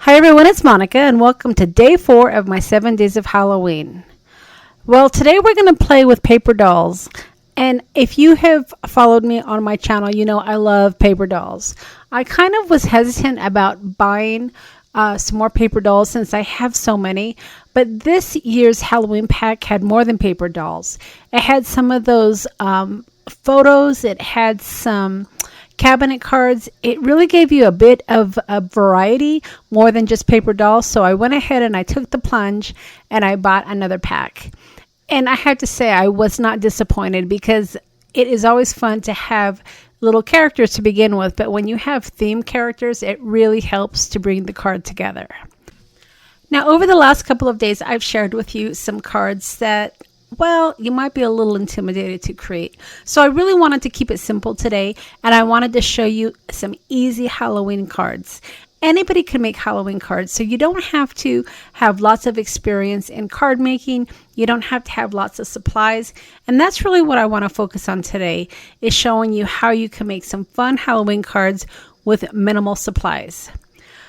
Hi everyone, it's Monica and welcome to day 4 of my 7 days of Halloween. Well, today we're going to play with paper dolls. And if you have followed me on my channel, you know I love paper dolls. I kind of was hesitant about buying some more paper dolls since I have so many. But this year's Halloween pack had more than paper dolls. It had some of those photos. It had some cabinet cards. It really gave you a bit of a variety more than just paper dolls. So I went ahead and I took the plunge and I bought another pack. And I have to say I was not disappointed because it is always fun to have little characters to begin with. But when you have theme characters, it really helps to bring the card together. Now, over the last couple of days, I've shared with you some cards that, well, you might be a little intimidated to create. So I really wanted to keep it simple today, and I wanted to show you some easy Halloween cards. Anybody can make Halloween cards, so you don't have to have lots of experience in card making. You don't have to have lots of supplies. And that's really what I want to focus on today, is showing you how you can make some fun Halloween cards with minimal supplies.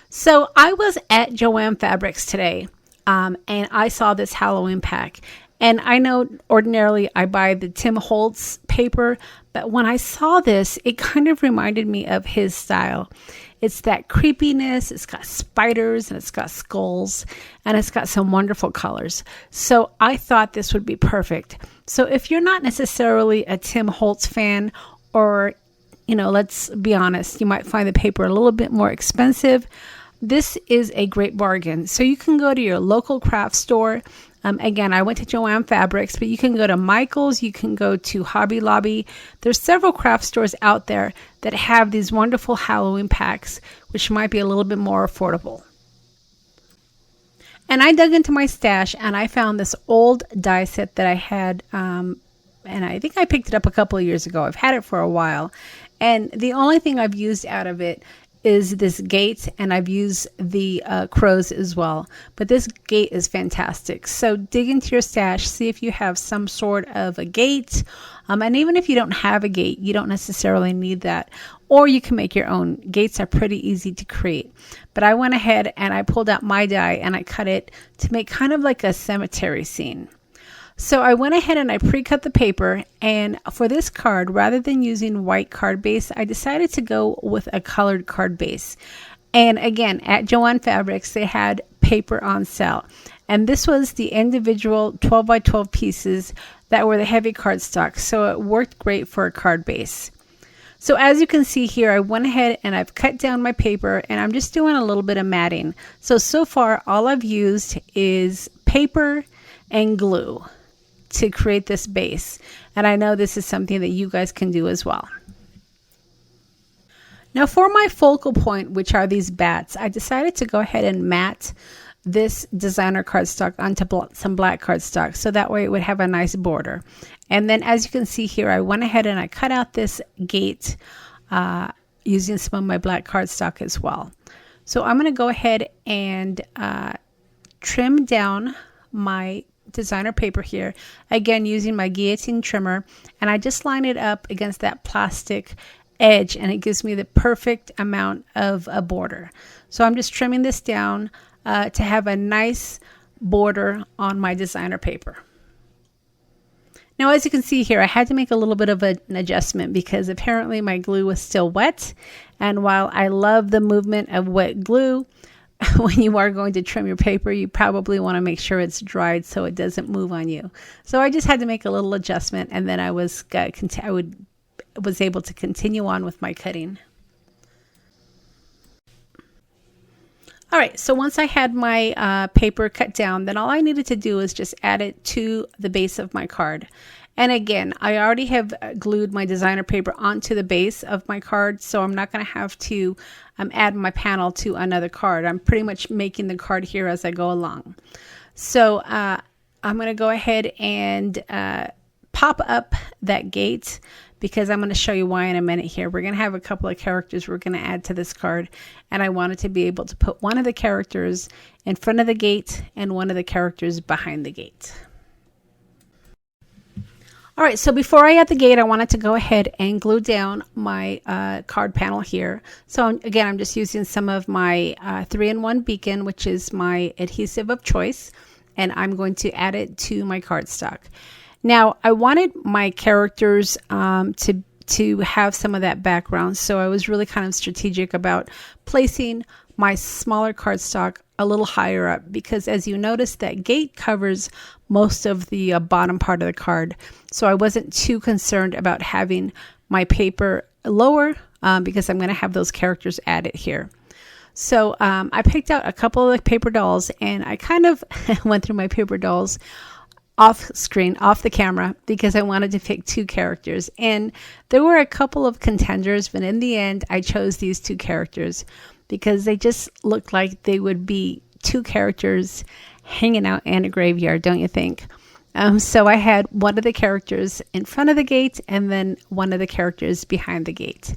So I was at Joann Fabrics today, and I saw this Halloween pack. And I know ordinarily I buy the Tim Holtz paper, but when I saw this, it kind of reminded me of his style. It's that creepiness, it's got spiders, and it's got skulls, and it's got some wonderful colors. So I thought this would be perfect. So if you're not necessarily a Tim Holtz fan, or, you know, let's be honest, you might find the paper a little bit more expensive, this is a great bargain. So you can go to your local craft store. Again, I went to Joann Fabrics, but you can go to Michael's, you can go to Hobby Lobby. There's several craft stores out there that have these wonderful Halloween packs, which might be a little bit more affordable. And I dug into my stash and I found this old die set that I had, and I think I picked it up a couple of years ago. I've had it for a while. And the only thing I've used out of it is this gate, and I've used the crows as well. But this gate is fantastic. So dig into your stash, see if you have some sort of a gate. And even if you don't have a gate, you don't necessarily need that. Or you can make your own. Gates are pretty easy to create. But I went ahead and I pulled out my die and I cut it to make kind of like a cemetery scene. So I went ahead and I pre-cut the paper, and for this card, rather than using white card base, I decided to go with a colored card base. And again, at Joann Fabrics, they had paper on sale. And this was the individual 12 by 12 pieces that were the heavy cardstock. So it worked great for a card base. So as you can see here, I went ahead and I've cut down my paper, and I'm just doing a little bit of matting. So far, all I've used is paper and glue to create this base, and I know this is something that you guys can do as well. Now for my focal point, which are these bats, I decided to go ahead and mat this designer cardstock onto some black cardstock, so that way it would have a nice border. And then as you can see here, I went ahead and I cut out this gate using some of my black cardstock as well. So I'm going to go ahead and trim down my designer paper here, again using my guillotine trimmer, and I just line it up against that plastic edge, and it gives me the perfect amount of a border. So I'm just trimming this down to have a nice border on my designer paper. Now as you can see here, I had to make a little bit of an adjustment because apparently my glue was still wet, and while I love the movement of wet glue, when you are going to trim your paper, you probably want to make sure it's dried so it doesn't move on you. So I just had to make a little adjustment, and then I was able to continue on with my cutting. All right, so once I had my paper cut down, then all I needed to do is just add it to the base of my card. And again, I already have glued my designer paper onto the base of my card, so I'm not going to have to add my panel to another card. I'm pretty much making the card here as I go along. So I'm going to go ahead and pop up that gate, because I'm going to show you why in a minute here. We're going to have a couple of characters we're going to add to this card, and I wanted to be able to put one of the characters in front of the gate and one of the characters behind the gate. All right, so before I add the gate, I wanted to go ahead and glue down my card panel here. So again, I'm just using some of my 3-in-1 beacon, which is my adhesive of choice, and I'm going to add it to my cardstock. Now, I wanted my characters to have some of that background, so I was really kind of strategic about placing my smaller cardstock a little higher up, because as you notice, that gate covers most of the bottom part of the card. So I wasn't too concerned about having my paper lower because I'm going to have those characters added here. So I picked out a couple of the paper dolls, and I kind of went through my paper dolls off screen, off the camera, because I wanted to pick 2 characters. And there were a couple of contenders, but in the end, I chose these 2 characters because they just looked like they would be 2 characters hanging out in a graveyard, don't you think? So I had one of the characters in front of the gate and then one of the characters behind the gate.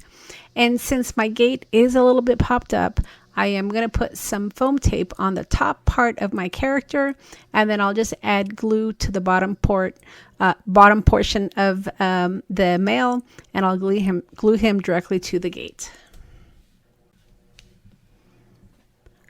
And since my gate is a little bit popped up, I am going to put some foam tape on the top part of my character, and then I'll just add glue to the bottom portion of the male, and I'll glue him directly to the gate.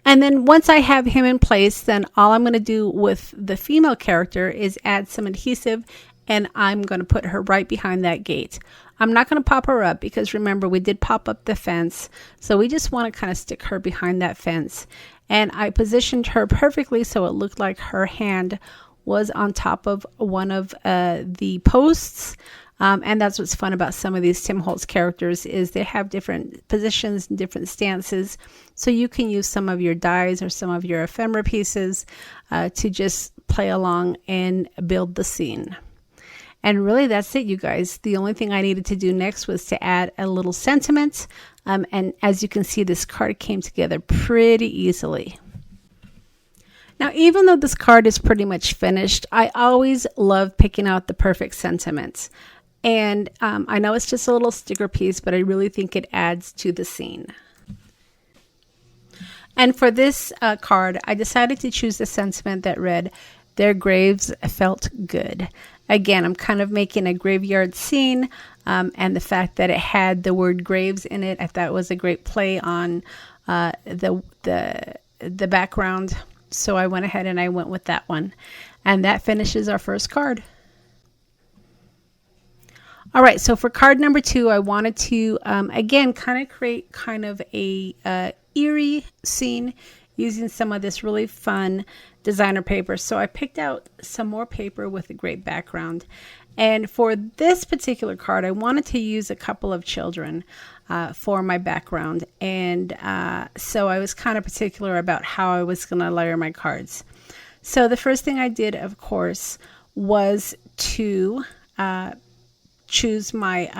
And then once I have him in place, then all I'm going to do with the female character is add some adhesive, and I'm going to put her right behind that gate. I'm not going to pop her up because remember, we did pop up the fence. So we just want to kind of stick her behind that fence. And I positioned her perfectly so it looked like her hand was on top of one of the posts. And that's what's fun about some of these Tim Holtz characters is they have different positions and different stances. So you can use some of your dies or some of your ephemera pieces to just play along and build the scene. And really that's it, you guys. The only thing I needed to do next was to add a little sentiment. And as you can see, this card came together pretty easily. Now, even though this card is pretty much finished, I always love picking out the perfect sentiments. And I know it's just a little sticker piece, but I really think it adds to the scene. And for this card, I decided to choose the sentiment that read, "Their graves felt good." Again, I'm kind of making a graveyard scene, and the fact that it had the word graves in it, I thought was a great play on the background. So I went ahead and I went with that one. And that finishes our first card. All right, so for card number 2, I wanted to, again, kind of create kind of a eerie scene using some of this really fun designer paper. So I picked out some more paper with a great background. And for this particular card, I wanted to use a couple of children for my background. And so I was kind of particular about how I was going to layer my cards. So the first thing I did, of course, was to choose my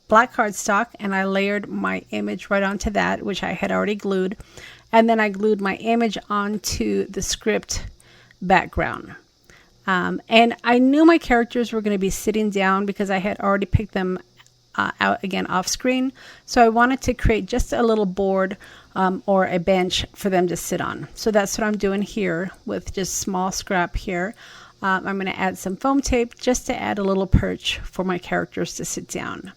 black cardstock, and I layered my image right onto that, which I had already glued. And then I glued my image onto the script background. And I knew my characters were going to be sitting down because I had already picked them out again off screen. So I wanted to create just a little board or a bench for them to sit on. So that's what I'm doing here with just small scrap here. I'm going to add some foam tape just to add a little perch for my characters to sit down.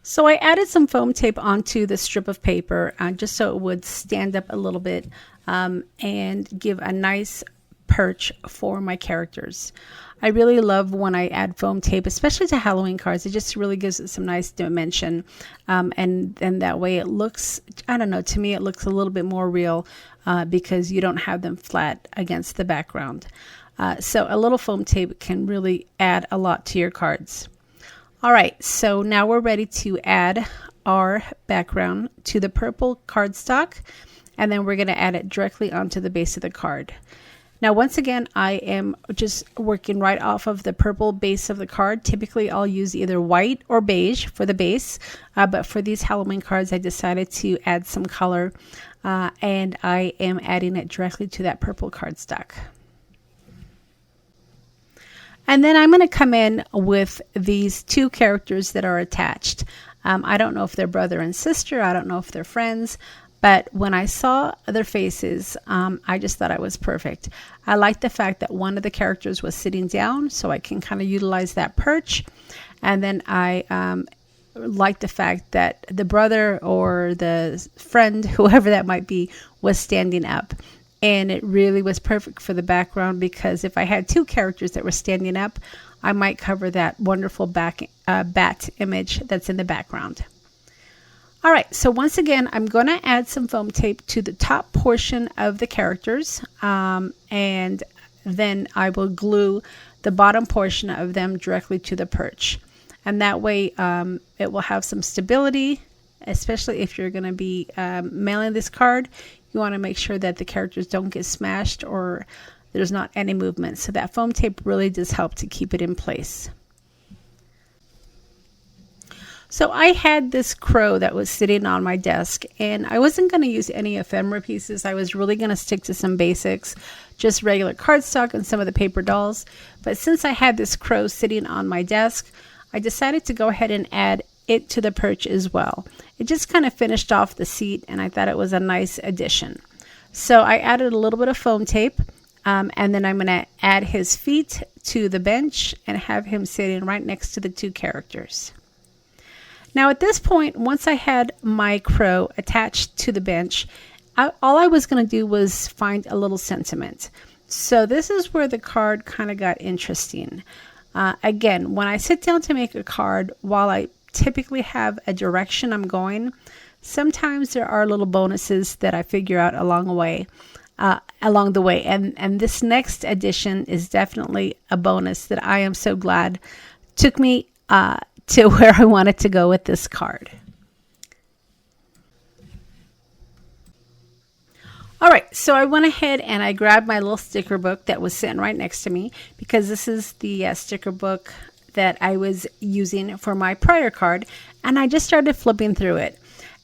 So I added some foam tape onto the strip of paper just so it would stand up a little bit and give a nice perch for my characters. I really love when I add foam tape, especially to Halloween cards. It just really gives it some nice dimension. And that way it looks, I don't know, to me it looks a little bit more real because you don't have them flat against the background. So a little foam tape can really add a lot to your cards. All right, so now we're ready to add our background to the purple cardstock, and then we're going to add it directly onto the base of the card. Now, once again, I am just working right off of the purple base of the card. Typically, I'll use either white or beige for the base, but for these Halloween cards, I decided to add some color, and I am adding it directly to that purple cardstock. And then I'm going to come in with these 2 characters that are attached. I don't know if they're brother and sister. I don't know if they're friends. But when I saw other faces, I just thought it was perfect. I like the fact that one of the characters was sitting down, so I can kind of utilize that perch. And then I like the fact that the brother or the friend, whoever that might be, was standing up. And it really was perfect for the background, because if I had two characters that were standing up, I might cover that wonderful bat image that's in the background. All right, so once again, I'm going to add some foam tape to the top portion of the characters, and then I will glue the bottom portion of them directly to the perch. And that way it will have some stability, especially if you're going to be mailing this card. You want to make sure that the characters don't get smashed or there's not any movement. So that foam tape really does help to keep it in place. So I had this crow that was sitting on my desk, and I wasn't going to use any ephemera pieces. I was really going to stick to some basics, just regular cardstock and some of the paper dolls. But since I had this crow sitting on my desk, I decided to go ahead and add it to the perch as well. It just kind of finished off the seat, and I thought it was a nice addition. So I added a little bit of foam tape, and then I'm going to add his feet to the bench and have him sitting right next to the two characters. Now at this point, once I had my crow attached to the bench, all I was going to do was find a little sentiment. So this is where the card kind of got interesting. Again, when I sit down to make a card, while I typically have a direction I'm going, sometimes there are little bonuses that I figure out along the way. And this next addition is definitely a bonus that I am so glad took me to where I wanted to go with this card. All right, so I went ahead and I grabbed my little sticker book that was sitting right next to me, because this is the sticker book that I was using for my prior card, and I just started flipping through it.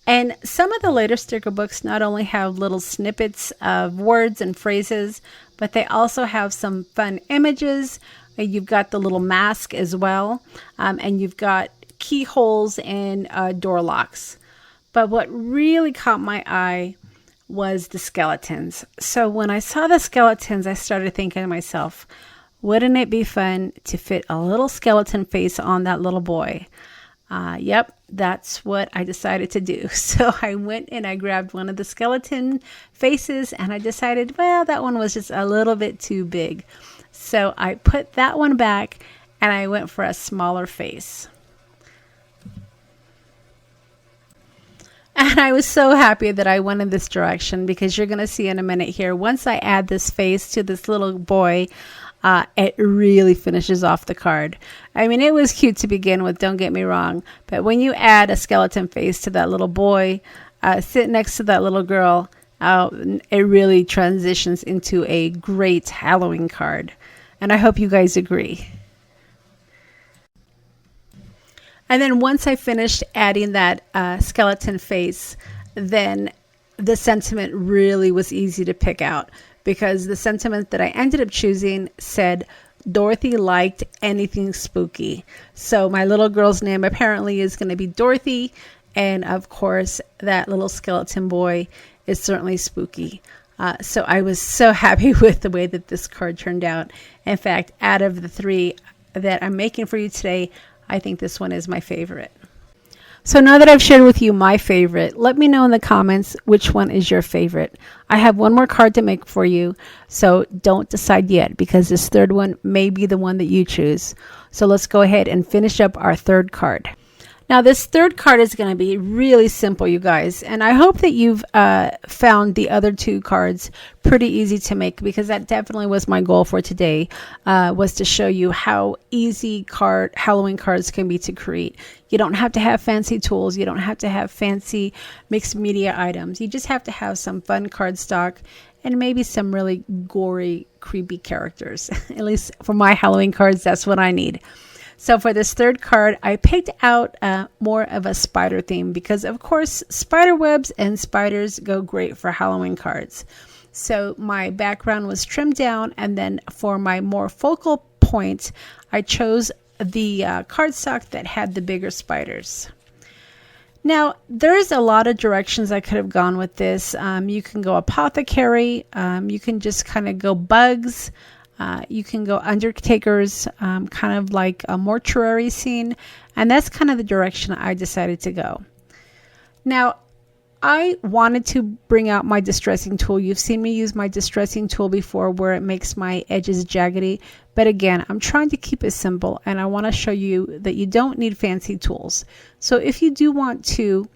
And some of the later sticker books not only have little snippets of words and phrases, but they also have some fun images. You've got the little mask as well, and you've got keyholes and door locks. But what really caught my eye was the skeletons. So when I saw the skeletons, I started thinking to myself, wouldn't it be fun to fit a little skeleton face on that little boy? Yep, that's what I decided to do. So I went and I grabbed one of the skeleton faces, and I decided, well, that one was just a little bit too big. So I put that one back and I went for a smaller face. And I was so happy that I went in this direction, because you're going to see in a minute here, once I add this face to this little boy, it really finishes off the card. I mean, it was cute to begin with, don't get me wrong, but when you add a skeleton face to that little boy, sit next to that little girl, it really transitions into a great Halloween card. And I hope you guys agree. And then once I finished adding that skeleton face, then the sentiment really was easy to pick out, because the sentiment that I ended up choosing said, Dorothy liked anything spooky. So my little girl's name apparently is going to be Dorothy. And of course, that little skeleton boy is certainly spooky. So I was so happy with the way that this card turned out. In fact, out of the three that I'm making for you today, I think this one is my favorite. So now that I've shared with you my favorite, let me know in the comments which one is your favorite. I have one more card to make for you, so don't decide yet, because this third one may be the one that you choose. So let's go ahead and finish up our third card. Now this third card is going to be really simple, you guys, and I hope that you've found the other two cards pretty easy to make, because that definitely was my goal for today, was to show you how easy Halloween cards can be to create. You don't have to have fancy tools. You don't have to have fancy mixed media items. You just have to have some fun cardstock and maybe some really gory, creepy characters. At least for my Halloween cards, that's what I need. So for this third card, I picked out more of a spider theme, because of course spider webs and spiders go great for Halloween cards. So my background was trimmed down, and then for my more focal point, I chose the cardstock that had the bigger spiders. Now, there's a lot of directions I could have gone with this. You can go apothecary. You can just kind of go bugs. You can go undertakers, kind of like a mortuary scene. And that's kind of the direction I decided to go. Now, I wanted to bring out my distressing tool. You've seen me use my distressing tool before where it makes my edges jaggedy. But again, I'm trying to keep it simple, and I want to show you that you don't need fancy tools. So if you do want to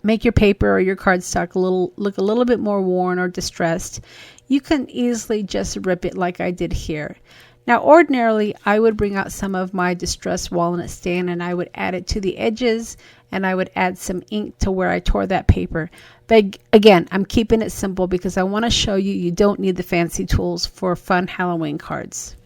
make your paper or your cardstock look a little bit more worn or distressed, you can easily just rip it like I did here. Now, ordinarily, I would bring out some of my distressed walnut stain and I would add it to the edges, and I would add some ink to where I tore that paper. But again, I'm keeping it simple because I want to show you you don't need the fancy tools for fun Halloween cards.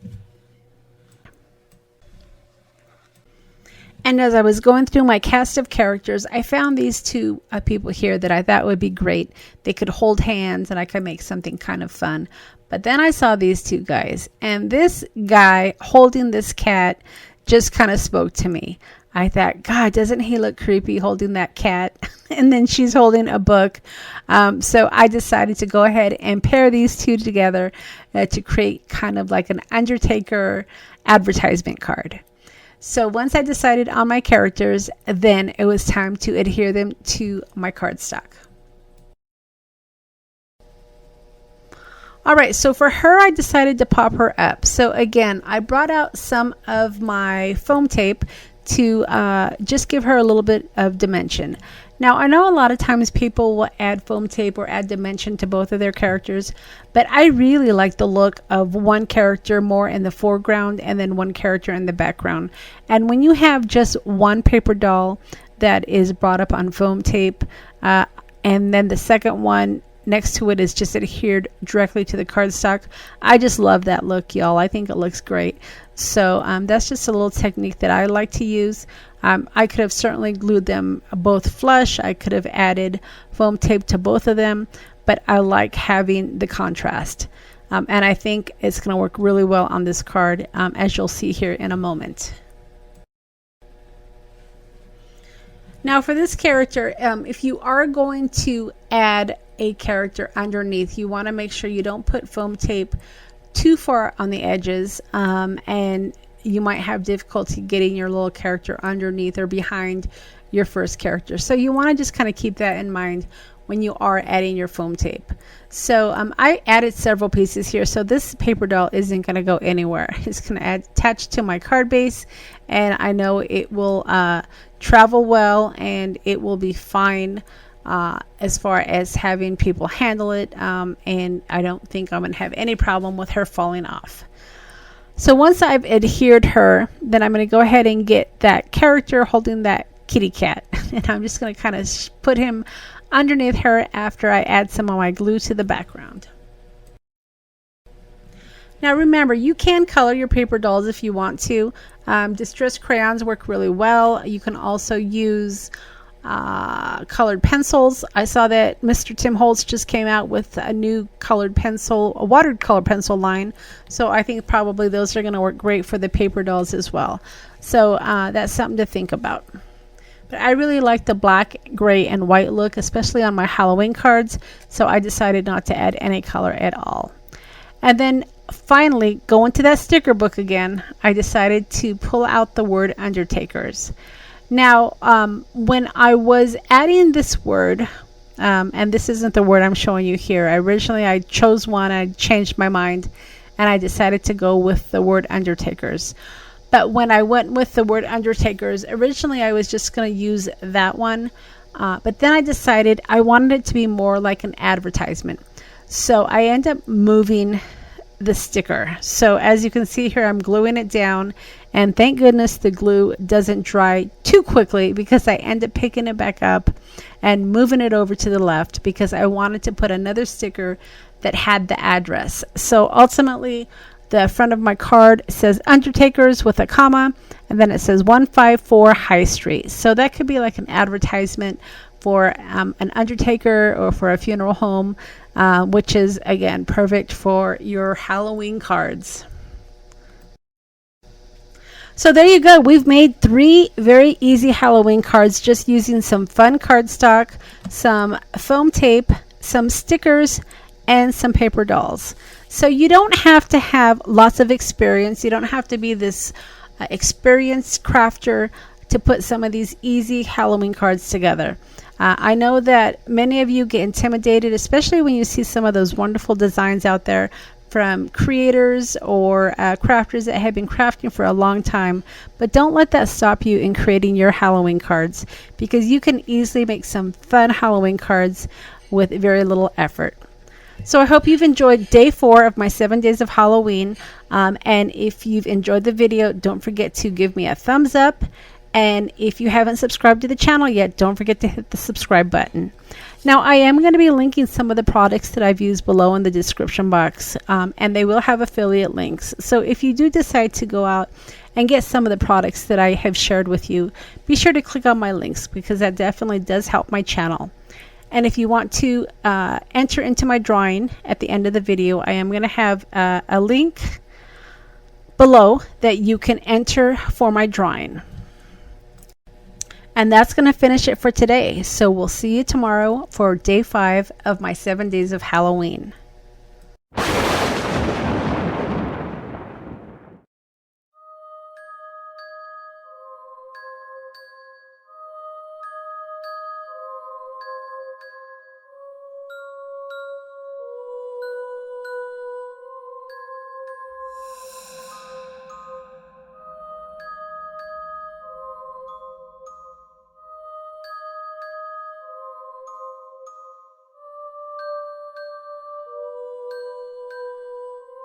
And as I was going through my cast of characters, I found these two people here that I thought would be great. They could hold hands and I could make something kind of fun. But then I saw these two guys, and this guy holding this cat just kind of spoke to me. I thought, God, doesn't he look creepy holding that cat? And then she's holding a book. So I decided to go ahead and pair these two together to create kind of like an Undertaker advertisement card. So once I decided on my characters, then it was time to adhere them to my cardstock. All right, so for her, I decided to pop her up. So again, I brought out some of my foam tape to just give her a little bit of dimension. Now, I know a lot of times people will add foam tape or add dimension to both of their characters, but I really like the look of one character more in the foreground and then one character in the background. And when you have just one paper doll that is brought up on foam tape, and then the second one next to it is just adhered directly to the cardstock, I just love that look, y'all. I think it looks great. So that's just a little technique that I like to use. I could have certainly glued them both flush. I could have added foam tape to both of them, but I like having the contrast. And I think it's going to work really well on this card, as you'll see here in a moment. Now for this character, if you are going to add a character underneath, you want to make sure you don't put foam tape too far on the edges, and you might have difficulty getting your little character underneath or behind your first character. So you want to just kind of keep that in mind when you are adding your foam tape. So I added several pieces here, so this paper doll isn't going to go anywhere. It's going to attach to my card base, and I know it will travel well and it will be fine as far as having people handle it, and I don't think I'm going to have any problem with her falling off. So once I've adhered her, then I'm going to go ahead and get that character holding that kitty cat, and I'm just going to kind of put him underneath her after I add some of my glue to the background. Now remember, you can color your paper dolls if you want to. Distress crayons work really well. You can also use colored pencils. I saw that Mr. Tim Holtz just came out with a new colored pencil, a watercolor colored pencil line. So I think probably those are going to work great for the paper dolls as well. So that's something to think about. But I really like the black, gray, and white look, especially on my Halloween cards. So I decided not to add any color at all. And then finally, going to that sticker book again, I decided to pull out the word Undertakers. Now, when I was adding this word, and this isn't the word I'm showing you here. Originally, I chose one, I changed my mind, and I decided to go with the word Undertakers. But when I went with the word Undertakers, originally I was just going to use that one, but then I decided I wanted it to be more like an advertisement. So I end up moving the sticker. So as you can see here, I'm gluing it down, and thank goodness the glue doesn't dry too quickly, because I end up picking it back up and moving it over to the left because I wanted to put another sticker that had the address. So ultimately, the front of my card says Undertakers with a comma, and then it says 154 High Street. So that could be like an advertisement for an undertaker or for a funeral home, which is, again, perfect for your Halloween cards. So there you go. We've made 3 very easy Halloween cards just using some fun cardstock, some foam tape, some stickers, and some paper dolls. So you don't have to have lots of experience. You don't have to be this experienced crafter to put some of these easy Halloween cards together. I know that many of you get intimidated, especially when you see some of those wonderful designs out there from creators or crafters that have been crafting for a long time. But don't let that stop you in creating your Halloween cards, because you can easily make some fun Halloween cards with very little effort. So I hope you've enjoyed day 4 of my 7 days of Halloween. And if you've enjoyed the video, don't forget to give me a thumbs up. And if you haven't subscribed to the channel yet, don't forget to hit the subscribe button. Now, I am going to be linking some of the products that I've used below in the description box, and they will have affiliate links. So if you do decide to go out and get some of the products that I have shared with you, be sure to click on my links, because that definitely does help my channel. And if you want to enter into my drawing at the end of the video, I am going to have a link below that you can enter for my drawing. And that's going to finish it for today. So we'll see you tomorrow for day 5 of my 7 days of Halloween.